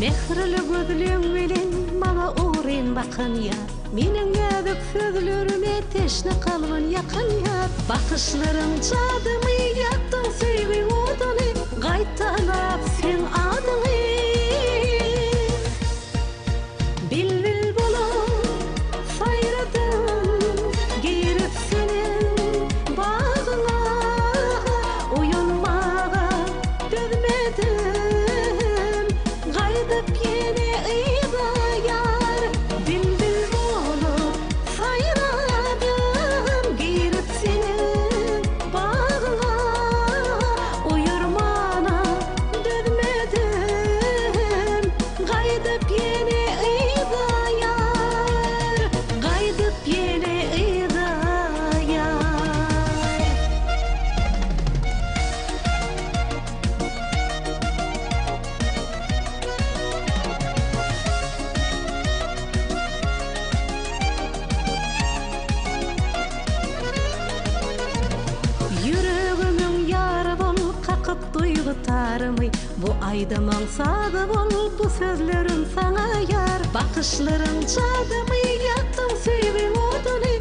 Mehrli gözlüň bilen mala uğrayın bakan ýar. Meniň ýadyp sözlerime teşne kalban yakın ýar. Bakışlaryň jadymy ýakdyň söýgü oduny, gaýtalap sen adyny. Bilbil bolup saýradym, girip senin bagyna, uýunmaga dözmedim, gaýdyp ýene ýyga ýar. Bilbil bolup saýradym, girip senin bagyna, uýurmana dözmedim, gaýdyp ýene ýyga ýar, gaýdyp ýene ýyga ýar. Yüreğimin yarı bolup kakıp duygu tarımı, bu ayda mansada bolup bu sözlerim sana yar. Bakışların cadımı, yaktım sevim odunu,